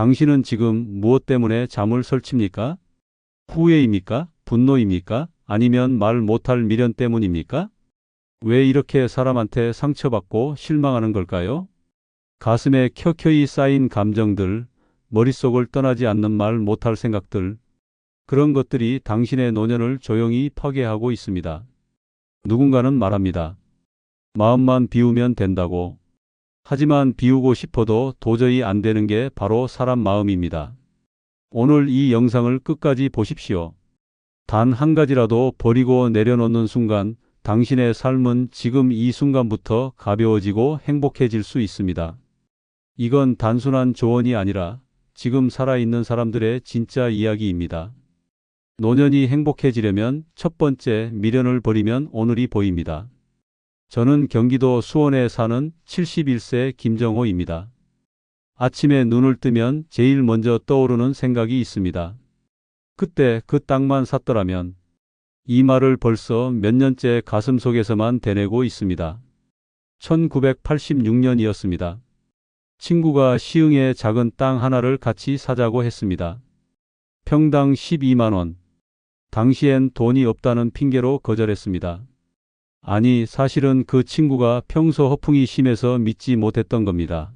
당신은 지금 무엇 때문에 잠을 설칩니까? 후회입니까? 분노입니까? 아니면 말 못할 미련 때문입니까? 왜 이렇게 사람한테 상처받고 실망하는 걸까요? 가슴에 켜켜이 쌓인 감정들, 머릿속을 떠나지 않는 말 못할 생각들, 그런 것들이 당신의 노년을 조용히 파괴하고 있습니다. 누군가는 말합니다. 마음만 비우면 된다고. 하지만 비우고 싶어도 도저히 안 되는 게 바로 사람 마음입니다. 오늘 이 영상을 끝까지 보십시오. 단 한 가지라도 버리고 내려놓는 순간 당신의 삶은 지금 이 순간부터 가벼워지고 행복해질 수 있습니다. 이건 단순한 조언이 아니라 지금 살아있는 사람들의 진짜 이야기입니다. 노년이 행복해지려면 첫 번째, 미련을 버리면 오늘이 보입니다. 저는 경기도 수원에 사는 71세 김정호입니다. 아침에 눈을 뜨면 제일 먼저 떠오르는 생각이 있습니다. 그때 그 땅만 샀더라면. 이 말을 벌써 몇 년째 가슴속에서만 되뇌고 있습니다. 1986년이었습니다. 친구가 시흥에 작은 땅 하나를 같이 사자고 했습니다. 평당 12만 원. 당시엔 돈이 없다는 핑계로 거절했습니다. 아니, 사실은 그 친구가 평소 허풍이 심해서 믿지 못했던 겁니다.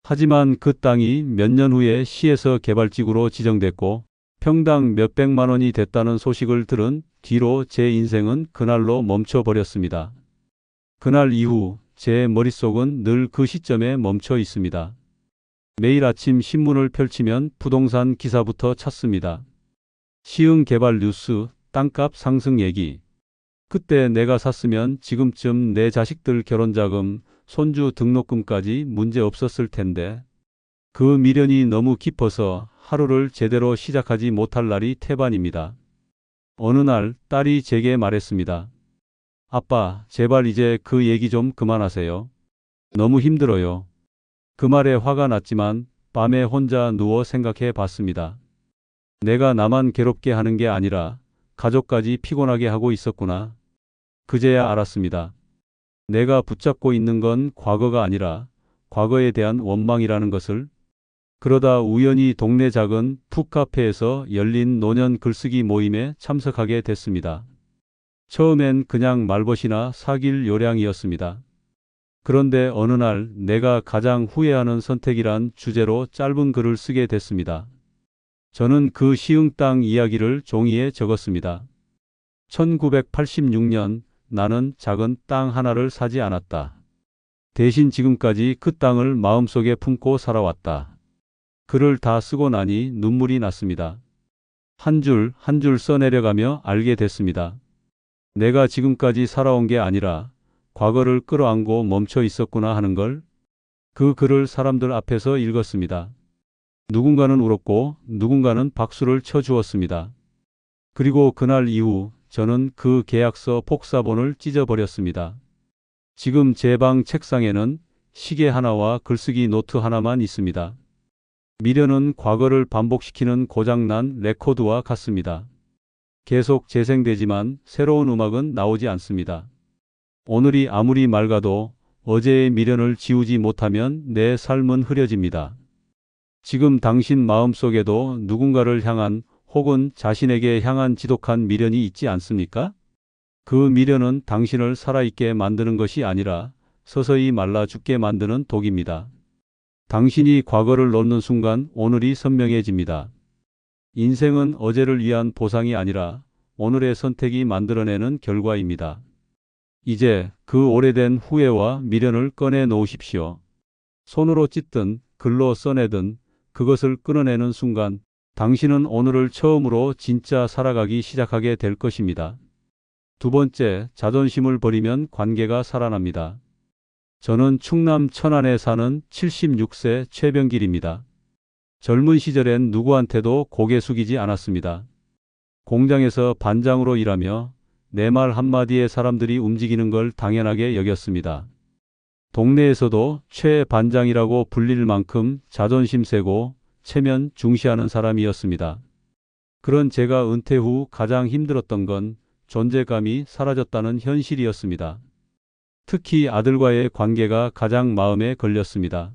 하지만 그 땅이 몇 년 후에 시에서 개발지구로 지정됐고 평당 몇백만 원이 됐다는 소식을 들은 뒤로 제 인생은 그날로 멈춰버렸습니다. 그날 이후 제 머릿속은 늘 그 시점에 멈춰 있습니다. 매일 아침 신문을 펼치면 부동산 기사부터 찾습니다. 시흥 개발 뉴스, 땅값 상승 얘기. 그때 내가 샀으면 지금쯤 내 자식들 결혼자금, 손주 등록금까지 문제 없었을 텐데. 그 미련이 너무 깊어서 하루를 제대로 시작하지 못할 날이 태반입니다. 어느 날 딸이 제게 말했습니다. 아빠, 제발 이제 그 얘기 좀 그만하세요. 너무 힘들어요. 그 말에 화가 났지만 밤에 혼자 누워 생각해 봤습니다. 내가 나만 괴롭게 하는 게 아니라 가족까지 피곤하게 하고 있었구나. 그제야 알았습니다. 내가 붙잡고 있는 건 과거가 아니라 과거에 대한 원망이라는 것을. 그러다 우연히 동네 작은 북카페에서 열린 노년 글쓰기 모임에 참석하게 됐습니다. 처음엔 그냥 말벗이나 사귈 요량이었습니다. 그런데 어느 날 내가 가장 후회하는 선택이란 주제로 짧은 글을 쓰게 됐습니다. 저는 그 시흥 땅 이야기를 종이에 적었습니다. 1986년 나는 작은 땅 하나를 사지 않았다. 대신 지금까지 그 땅을 마음속에 품고 살아왔다. 글을 다 쓰고 나니 눈물이 났습니다. 한 줄 한 줄 써내려가며 알게 됐습니다. 내가 지금까지 살아온 게 아니라 과거를 끌어안고 멈춰 있었구나 하는 걸. 그 글을 사람들 앞에서 읽었습니다. 누군가는 울었고 누군가는 박수를 쳐주었습니다. 그리고 그날 이후 저는 그 계약서 복사본을 찢어버렸습니다. 지금 제 방 책상에는 시계 하나와 글쓰기 노트 하나만 있습니다. 미련은 과거를 반복시키는 고장난 레코드와 같습니다. 계속 재생되지만 새로운 음악은 나오지 않습니다. 오늘이 아무리 맑아도 어제의 미련을 지우지 못하면 내 삶은 흐려집니다. 지금 당신 마음속에도 누군가를 향한 혹은 자신에게 향한 지독한 미련이 있지 않습니까? 그 미련은 당신을 살아있게 만드는 것이 아니라 서서히 말라 죽게 만드는 독입니다. 당신이 과거를 놓는 순간 오늘이 선명해집니다. 인생은 어제를 위한 보상이 아니라 오늘의 선택이 만들어내는 결과입니다. 이제 그 오래된 후회와 미련을 꺼내 놓으십시오. 손으로 찢든 글로 써내든 그것을 끊어내는 순간 당신은 오늘을 처음으로 진짜 살아가기 시작하게 될 것입니다. 두 번째, 자존심을 버리면 관계가 살아납니다. 저는 충남 천안에 사는 76세 최병길입니다. 젊은 시절엔 누구한테도 고개 숙이지 않았습니다. 공장에서 반장으로 일하며 내 말 한마디에 사람들이 움직이는 걸 당연하게 여겼습니다. 동네에서도 최 반장이라고 불릴 만큼 자존심 세고 체면 중시하는 사람이었습니다. 그런 제가 은퇴 후 가장 힘들었던 건 존재감이 사라졌다는 현실이었습니다. 특히 아들과의 관계가 가장 마음에 걸렸습니다.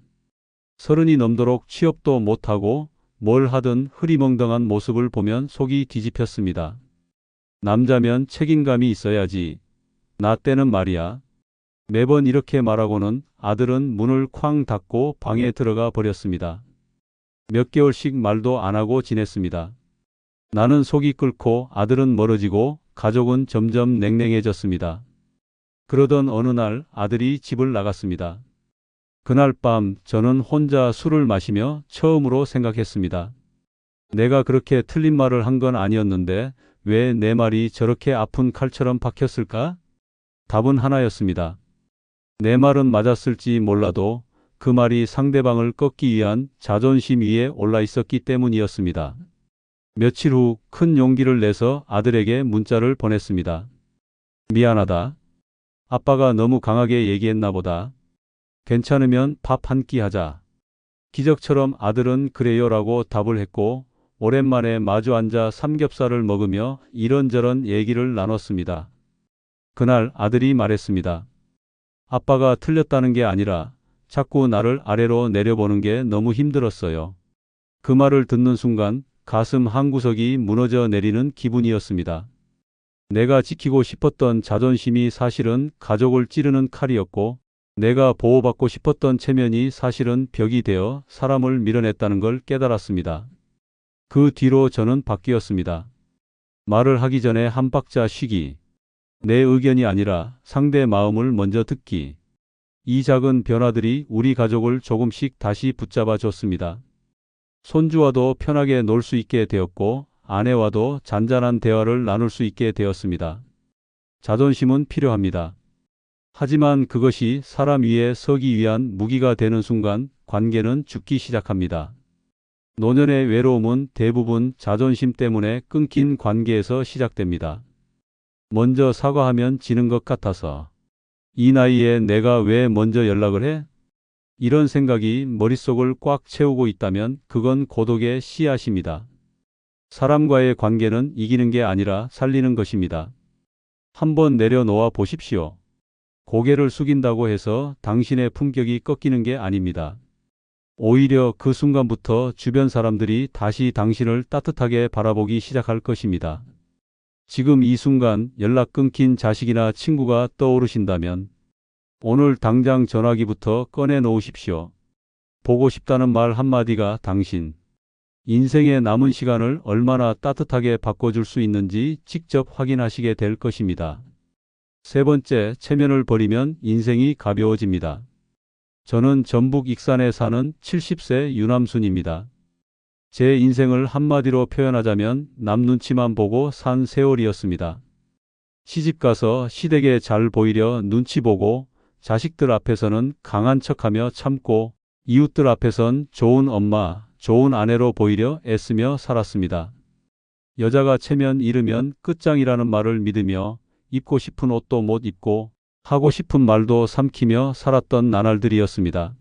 서른이 넘도록 취업도 못하고 뭘 하든 흐리멍덩한 모습을 보면 속이 뒤집혔습니다. 남자면 책임감이 있어야지. 나 때는 말이야. 매번 이렇게 말하고는 아들은 문을 쾅 닫고 방에 들어가 버렸습니다. 몇 개월씩 말도 안 하고 지냈습니다. 나는 속이 끓고 아들은 멀어지고 가족은 점점 냉랭해졌습니다. 그러던 어느 날 아들이 집을 나갔습니다. 그날 밤 저는 혼자 술을 마시며 처음으로 생각했습니다. 내가 그렇게 틀린 말을 한 건 아니었는데 왜 내 말이 저렇게 아픈 칼처럼 박혔을까? 답은 하나였습니다. 내 말은 맞았을지 몰라도 그 말이 상대방을 꺾기 위한 자존심 위에 올라 있었기 때문이었습니다. 며칠 후 큰 용기를 내서 아들에게 문자를 보냈습니다. 미안하다. 아빠가 너무 강하게 얘기했나 보다. 괜찮으면 밥 한 끼 하자. 기적처럼 아들은 그래요라고 답을 했고 오랜만에 마주 앉아 삼겹살을 먹으며 이런저런 얘기를 나눴습니다. 그날 아들이 말했습니다. 아빠가 틀렸다는 게 아니라 자꾸 나를 아래로 내려보는 게 너무 힘들었어요. 그 말을 듣는 순간 가슴 한구석이 무너져 내리는 기분이었습니다. 내가 지키고 싶었던 자존심이 사실은 가족을 찌르는 칼이었고 내가 보호받고 싶었던 체면이 사실은 벽이 되어 사람을 밀어냈다는 걸 깨달았습니다. 그 뒤로 저는 바뀌었습니다. 말을 하기 전에 한 박자 쉬기. 내 의견이 아니라 상대 마음을 먼저 듣기. 이 작은 변화들이 우리 가족을 조금씩 다시 붙잡아 줬습니다. 손주와도 편하게 놀 수 있게 되었고 아내와도 잔잔한 대화를 나눌 수 있게 되었습니다. 자존심은 필요합니다. 하지만 그것이 사람 위에 서기 위한 무기가 되는 순간 관계는 죽기 시작합니다. 노년의 외로움은 대부분 자존심 때문에 끊긴 관계에서 시작됩니다. 먼저 사과하면 지는 것 같아서. 이 나이에 내가 왜 먼저 연락을 해? 이런 생각이 머릿속을 꽉 채우고 있다면 그건 고독의 씨앗입니다. 사람과의 관계는 이기는 게 아니라 살리는 것입니다. 한번 내려놓아 보십시오. 고개를 숙인다고 해서 당신의 품격이 꺾이는 게 아닙니다. 오히려 그 순간부터 주변 사람들이 다시 당신을 따뜻하게 바라보기 시작할 것입니다. 지금 이 순간 연락 끊긴 자식이나 친구가 떠오르신다면 오늘 당장 전화기부터 꺼내 놓으십시오. 보고 싶다는 말 한마디가 당신 인생의 남은 시간을 얼마나 따뜻하게 바꿔줄 수 있는지 직접 확인하시게 될 것입니다. 세 번째, 체면을 버리면 인생이 가벼워집니다. 저는 전북 익산에 사는 70세 유남순입니다. 제 인생을 한마디로 표현하자면 남 눈치만 보고 산 세월이었습니다. 시집가서 시댁에 잘 보이려 눈치 보고 자식들 앞에서는 강한 척하며 참고 이웃들 앞에선 좋은 엄마, 좋은 아내로 보이려 애쓰며 살았습니다. 여자가 체면 잃으면 끝장이라는 말을 믿으며 입고 싶은 옷도 못 입고 하고 싶은 말도 삼키며 살았던 나날들이었습니다.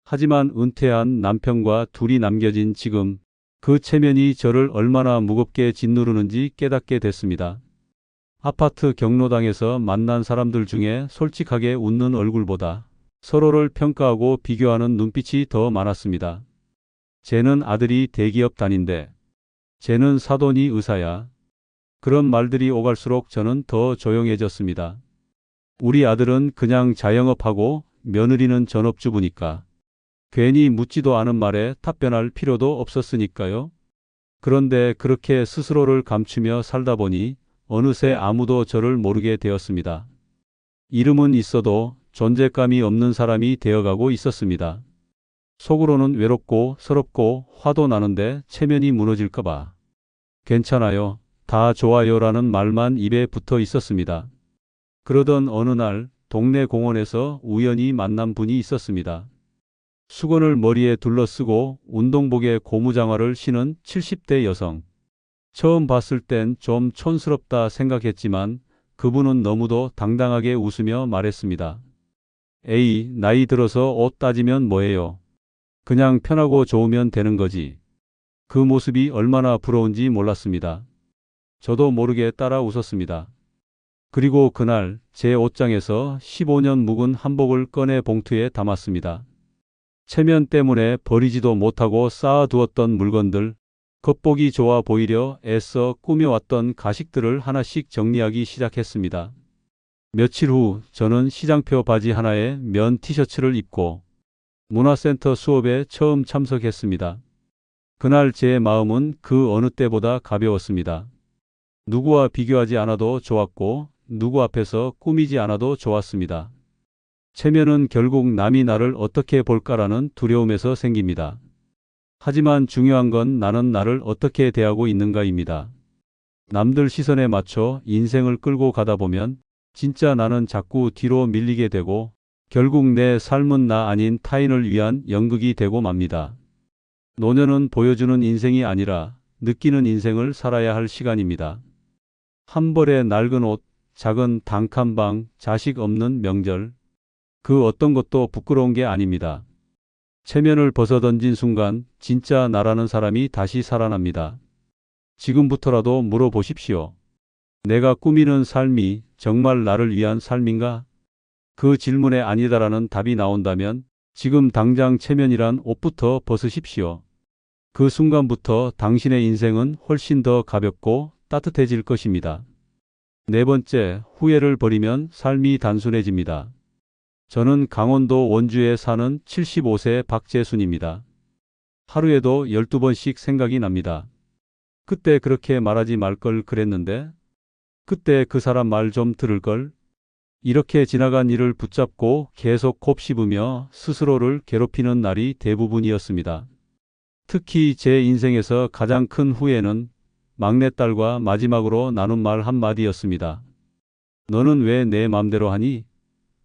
하지만 은퇴한 남편과 둘이 남겨진 지금 그 체면이 저를 얼마나 무겁게 짓누르는지 깨닫게 됐습니다. 아파트 경로당에서 만난 사람들 중에 솔직하게 웃는 얼굴보다 서로를 평가하고 비교하는 눈빛이 더 많았습니다. 쟤는 아들이 대기업 다닌대. 쟤는 사돈이 의사야. 그런 말들이 오갈수록 저는 더 조용해졌습니다. 우리 아들은 그냥 자영업하고 며느리는 전업주부니까. 괜히 묻지도 않은 말에 답변할 필요도 없었으니까요. 그런데 그렇게 스스로를 감추며 살다 보니 어느새 아무도 저를 모르게 되었습니다. 이름은 있어도 존재감이 없는 사람이 되어가고 있었습니다. 속으로는 외롭고 서럽고 화도 나는데 체면이 무너질까봐. 괜찮아요. 다 좋아요라는 말만 입에 붙어 있었습니다. 그러던 어느 날 동네 공원에서 우연히 만난 분이 있었습니다. 수건을 머리에 둘러쓰고 운동복에 고무장화를 신은 70대 여성. 처음 봤을 땐 좀 촌스럽다 생각했지만 그분은 너무도 당당하게 웃으며 말했습니다. 에이, 나이 들어서 옷 따지면 뭐예요. 그냥 편하고 좋으면 되는 거지. 그 모습이 얼마나 부러운지 몰랐습니다. 저도 모르게 따라 웃었습니다. 그리고 그날 제 옷장에서 15년 묵은 한복을 꺼내 봉투에 담았습니다. 체면 때문에 버리지도 못하고 쌓아두었던 물건들, 겉보기 좋아 보이려 애써 꾸며왔던 가식들을 하나씩 정리하기 시작했습니다. 며칠 후 저는 시장표 바지 하나에 면 티셔츠를 입고 문화센터 수업에 처음 참석했습니다. 그날 제 마음은 그 어느 때보다 가벼웠습니다. 누구와 비교하지 않아도 좋았고 누구 앞에서 꾸미지 않아도 좋았습니다. 체면은 결국 남이 나를 어떻게 볼까라는 두려움에서 생깁니다. 하지만 중요한 건 나는 나를 어떻게 대하고 있는가입니다. 남들 시선에 맞춰 인생을 끌고 가다 보면 진짜 나는 자꾸 뒤로 밀리게 되고 결국 내 삶은 나 아닌 타인을 위한 연극이 되고 맙니다. 노년은 보여주는 인생이 아니라 느끼는 인생을 살아야 할 시간입니다. 한 벌의 낡은 옷, 작은 단칸방, 자식 없는 명절, 그 어떤 것도 부끄러운 게 아닙니다. 체면을 벗어던진 순간 진짜 나라는 사람이 다시 살아납니다. 지금부터라도 물어보십시오. 내가 꾸미는 삶이 정말 나를 위한 삶인가? 그 질문에 아니다라는 답이 나온다면 지금 당장 체면이란 옷부터 벗으십시오. 그 순간부터 당신의 인생은 훨씬 더 가볍고 따뜻해질 것입니다. 네 번째, 후회를 버리면 삶이 단순해집니다. 저는 강원도 원주에 사는 75세 박재순입니다. 하루에도 12번씩 생각이 납니다. 그때 그렇게 말하지 말 걸 그랬는데, 그때 그 사람 말 좀 들을 걸, 이렇게 지나간 일을 붙잡고 계속 곱씹으며 스스로를 괴롭히는 날이 대부분이었습니다. 특히 제 인생에서 가장 큰 후회는 막내딸과 마지막으로 나눈 말 한마디였습니다. 너는 왜 내 맘대로 하니?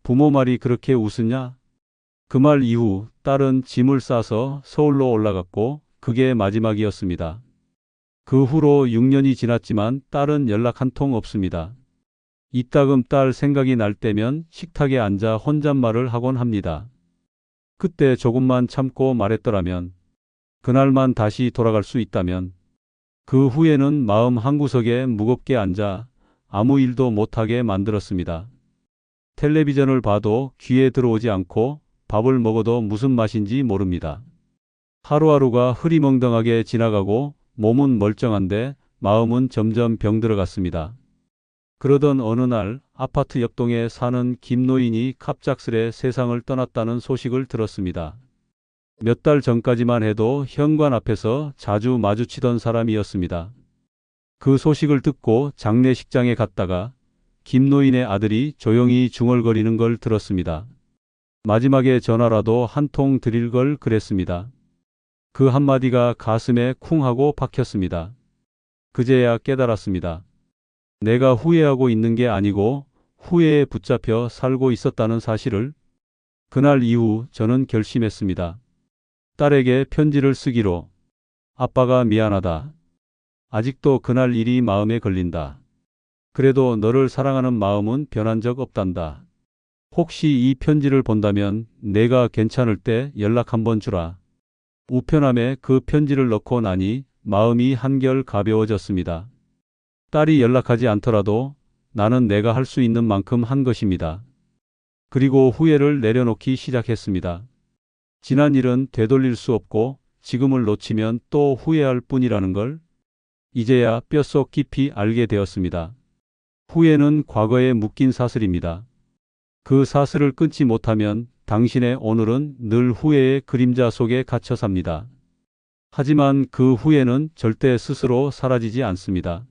부모 말이 그렇게 우스냐? 그 말 이후 딸은 짐을 싸서 서울로 올라갔고 그게 마지막이었습니다. 그 후로 6년이 지났지만 딸은 연락 한 통 없습니다. 이따금 딸 생각이 날 때면 식탁에 앉아 혼잣말을 하곤 합니다. 그때 조금만 참고 말했더라면, 그날만 다시 돌아갈 수 있다면, 그 후에는 마음 한구석에 무겁게 앉아 아무 일도 못하게 만들었습니다. 텔레비전을 봐도 귀에 들어오지 않고 밥을 먹어도 무슨 맛인지 모릅니다. 하루하루가 흐리멍덩하게 지나가고 몸은 멀쩡한데 마음은 점점 병들어갔습니다. 그러던 어느 날 아파트 옆동에 사는 김노인이 갑작스레 세상을 떠났다는 소식을 들었습니다. 몇 달 전까지만 해도 현관 앞에서 자주 마주치던 사람이었습니다. 그 소식을 듣고 장례식장에 갔다가 김노인의 아들이 조용히 중얼거리는 걸 들었습니다. 마지막에 전화라도 한 통 드릴 걸 그랬습니다. 그 한마디가 가슴에 쿵 하고 박혔습니다. 그제야 깨달았습니다. 내가 후회하고 있는 게 아니고 후회에 붙잡혀 살고 있었다는 사실을. 그날 이후 저는 결심했습니다. 딸에게 편지를 쓰기로. 아빠가 미안하다. 아직도 그날 일이 마음에 걸린다. 그래도 너를 사랑하는 마음은 변한 적 없단다. 혹시 이 편지를 본다면 내가 괜찮을 때 연락 한번 주라. 우편함에 그 편지를 넣고 나니 마음이 한결 가벼워졌습니다. 딸이 연락하지 않더라도 나는 내가 할 수 있는 만큼 한 것입니다. 그리고 후회를 내려놓기 시작했습니다. 지난 일은 되돌릴 수 없고 지금을 놓치면 또 후회할 뿐이라는 걸 이제야 뼛속 깊이 알게 되었습니다. 후회는 과거에 묶인 사슬입니다. 그 사슬을 끊지 못하면 당신의 오늘은 늘 후회의 그림자 속에 갇혀 삽니다. 하지만 그 후회는 절대 스스로 사라지지 않습니다.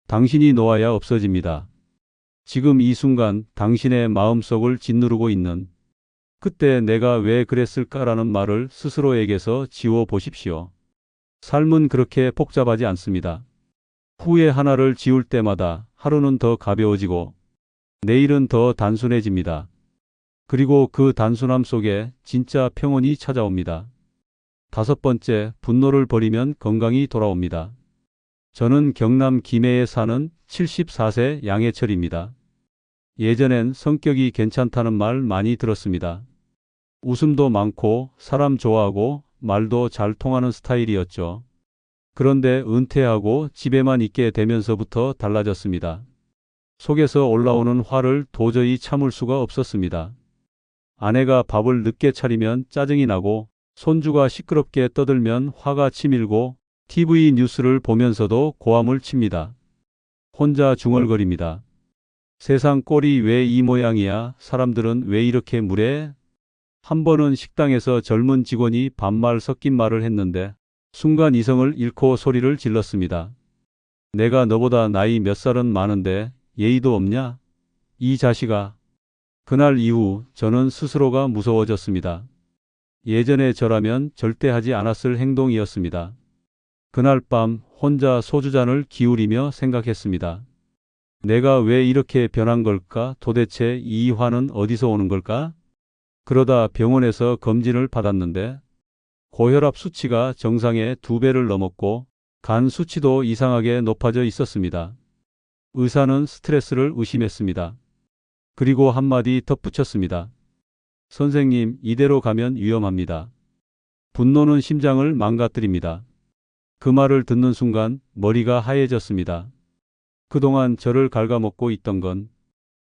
당신이 놓아야 없어집니다. 지금 이 순간 당신의 마음속을 짓누르고 있는 그때 내가 왜 그랬을까라는 말을 스스로에게서 지워 보십시오. 삶은 그렇게 복잡하지 않습니다. 후회 하나를 지울 때마다 하루는 더 가벼워지고 내일은 더 단순해집니다. 그리고 그 단순함 속에 진짜 평온이 찾아옵니다. 다섯 번째, 분노를 버리면 건강이 돌아옵니다. 저는 경남 김해에 사는 74세 양해철입니다. 예전엔 성격이 괜찮다는 말 많이 들었습니다. 웃음도 많고 사람 좋아하고 말도 잘 통하는 스타일이었죠. 그런데 은퇴하고 집에만 있게 되면서부터 달라졌습니다. 속에서 올라오는 화를 도저히 참을 수가 없었습니다. 아내가 밥을 늦게 차리면 짜증이 나고 손주가 시끄럽게 떠들면 화가 치밀고 TV 뉴스를 보면서도 고함을 칩니다. 혼자 중얼거립니다. 세상 꼴이 왜 이 모양이야? 사람들은 왜 이렇게 물해? 한 번은 식당에서 젊은 직원이 반말 섞인 말을 했는데 순간 이성을 잃고 소리를 질렀습니다. 내가 너보다 나이 몇 살은 많은데 예의도 없냐? 이 자식아. 그날 이후 저는 스스로가 무서워졌습니다. 예전에 저라면 절대 하지 않았을 행동이었습니다. 그날 밤 혼자 소주잔을 기울이며 생각했습니다. 내가 왜 이렇게 변한 걸까? 도대체 이 화는 어디서 오는 걸까? 그러다 병원에서 검진을 받았는데 고혈압 수치가 정상의 2배를 넘었고 간 수치도 이상하게 높아져 있었습니다. 의사는 스트레스를 의심했습니다. 그리고 한마디 덧붙였습니다. 선생님, 이대로 가면 위험합니다. 분노는 심장을 망가뜨립니다. 그 말을 듣는 순간 머리가 하얘졌습니다. 그동안 저를 갉아먹고 있던 건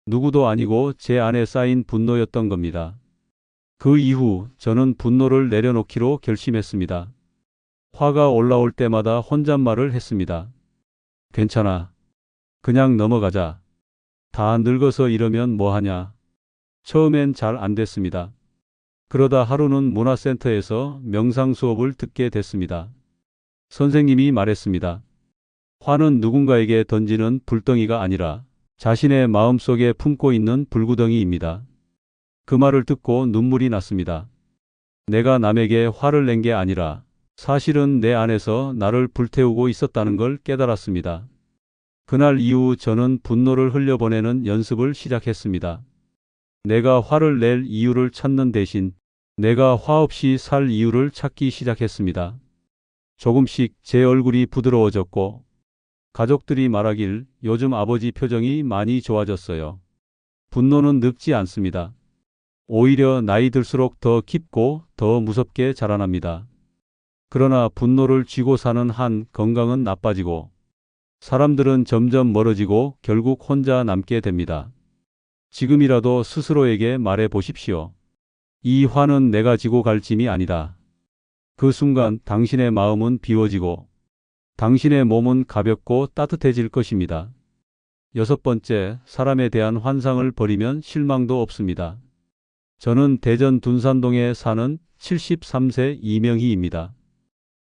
누구도 아니고 제 안에 쌓인 분노였던 겁니다. 그 이후 저는 분노를 내려놓기로 결심했습니다. 화가 올라올 때마다 혼잣말을 했습니다. 괜찮아. 그냥 넘어가자. 다 늙어서 이러면 뭐하냐. 처음엔 잘 안 됐습니다. 그러다 하루는 문화센터에서 명상 수업을 듣게 됐습니다. 선생님이 말했습니다. 화는 누군가에게 던지는 불덩이가 아니라 자신의 마음속에 품고 있는 불구덩이입니다. 그 말을 듣고 눈물이 났습니다. 내가 남에게 화를 낸 게 아니라 사실은 내 안에서 나를 불태우고 있었다는 걸 깨달았습니다. 그날 이후 저는 분노를 흘려보내는 연습을 시작했습니다. 내가 화를 낼 이유를 찾는 대신 내가 화 없이 살 이유를 찾기 시작했습니다. 조금씩 제 얼굴이 부드러워졌고 가족들이 말하길 요즘 아버지 표정이 많이 좋아졌어요. 분노는 늙지 않습니다. 오히려 나이 들수록 더 깊고 더 무섭게 자라납니다. 그러나 분노를 쥐고 사는 한 건강은 나빠지고 사람들은 점점 멀어지고 결국 혼자 남게 됩니다. 지금이라도 스스로에게 말해 보십시오. 이 화는 내가 지고 갈 짐이 아니다. 그 순간 당신의 마음은 비워지고 당신의 몸은 가볍고 따뜻해질 것입니다. 6번째, 사람에 대한 환상을 버리면 실망도 없습니다. 저는 대전 둔산동에 사는 73세 이명희입니다.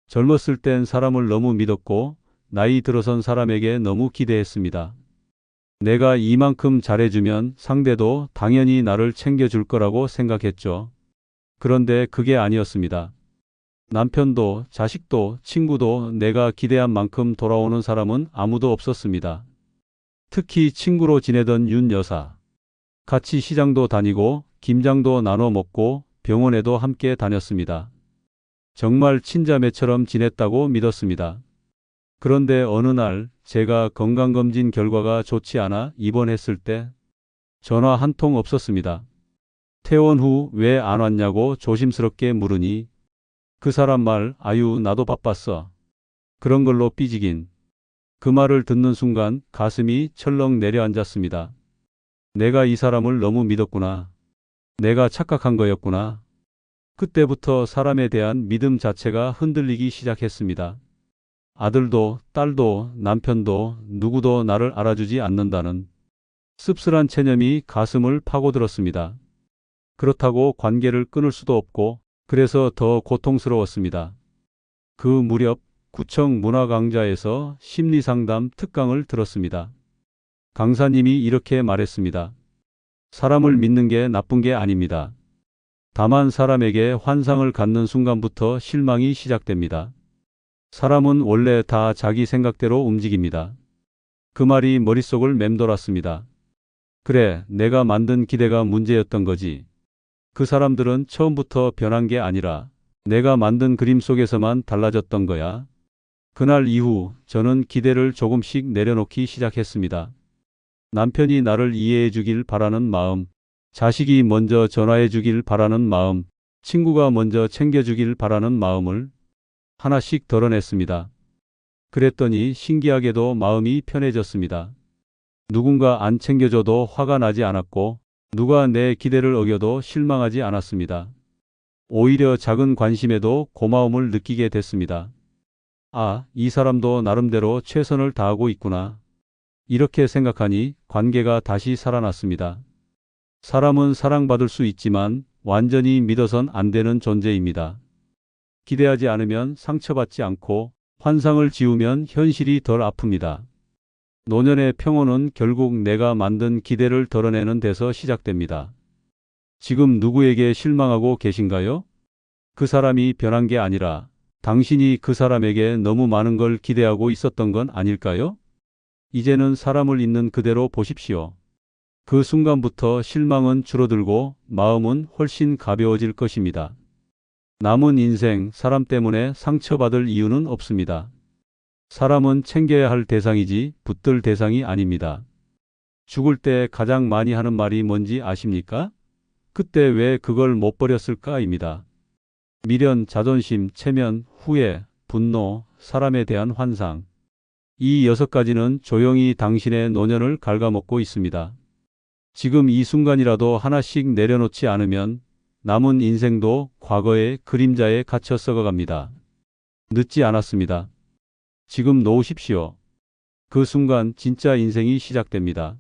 젊었을 땐 사람을 너무 믿었고 나이 들어선 사람에게 너무 기대했습니다. 내가 이만큼 잘해주면 상대도 당연히 나를 챙겨줄 거라고 생각했죠. 그런데 그게 아니었습니다. 남편도 자식도 친구도 내가 기대한 만큼 돌아오는 사람은 아무도 없었습니다. 특히 친구로 지내던 윤 여사. 같이 시장도 다니고 김장도 나눠 먹고 병원에도 함께 다녔습니다. 정말 친자매처럼 지냈다고 믿었습니다. 그런데 어느 날 제가 건강검진 결과가 좋지 않아 입원했을 때 전화 한 통 없었습니다. 퇴원 후 왜 안 왔냐고 조심스럽게 물으니 그 사람 말 아유 나도 바빴어. 그런 걸로 삐지긴. 그 말을 듣는 순간 가슴이 철렁 내려앉았습니다. 내가 이 사람을 너무 믿었구나. 내가 착각한 거였구나. 그때부터 사람에 대한 믿음 자체가 흔들리기 시작했습니다. 아들도 딸도 남편도 누구도 나를 알아주지 않는다는 씁쓸한 체념이 가슴을 파고들었습니다. 그렇다고 관계를 끊을 수도 없고 그래서 더 고통스러웠습니다. 그 무렵 구청 문화강좌에서 심리상담 특강을 들었습니다. 강사님이 이렇게 말했습니다. 사람을 믿는 게 나쁜 게 아닙니다. 다만 사람에게 환상을 갖는 순간부터 실망이 시작됩니다. 사람은 원래 다 자기 생각대로 움직입니다. 그 말이 머릿속을 맴돌았습니다. 그래, 내가 만든 기대가 문제였던 거지. 그 사람들은 처음부터 변한 게 아니라 내가 만든 그림 속에서만 달라졌던 거야. 그날 이후 저는 기대를 조금씩 내려놓기 시작했습니다. 남편이 나를 이해해 주길 바라는 마음, 자식이 먼저 전화해 주길 바라는 마음, 친구가 먼저 챙겨 주길 바라는 마음을 하나씩 덜어냈습니다. 그랬더니 신기하게도 마음이 편해졌습니다. 누군가 안 챙겨줘도 화가 나지 않았고 누가 내 기대를 어겨도 실망하지 않았습니다. 오히려 작은 관심에도 고마움을 느끼게 됐습니다. 아, 이 사람도 나름대로 최선을 다하고 있구나. 이렇게 생각하니 관계가 다시 살아났습니다. 사람은 사랑받을 수 있지만 완전히 믿어선 안 되는 존재입니다. 기대하지 않으면 상처받지 않고 환상을 지우면 현실이 덜 아픕니다. 노년의 평온은 결국 내가 만든 기대를 덜어내는 데서 시작됩니다. 지금 누구에게 실망하고 계신가요? 그 사람이 변한 게 아니라 당신이 그 사람에게 너무 많은 걸 기대하고 있었던 건 아닐까요? 이제는 사람을 있는 그대로 보십시오. 그 순간부터 실망은 줄어들고 마음은 훨씬 가벼워질 것입니다. 남은 인생 사람 때문에 상처받을 이유는 없습니다. 사람은 챙겨야 할 대상이지 붙들 대상이 아닙니다. 죽을 때 가장 많이 하는 말이 뭔지 아십니까? 그때 왜 그걸 못 버렸을까입니다. 미련, 자존심, 체면, 후회, 분노, 사람에 대한 환상. 이 6가지는 조용히 당신의 노년을 갉아먹고 있습니다. 지금 이 순간이라도 하나씩 내려놓지 않으면 남은 인생도 과거의 그림자에 갇혀 썩어갑니다. 늦지 않았습니다. 지금 놓으십시오. 그 순간 진짜 인생이 시작됩니다.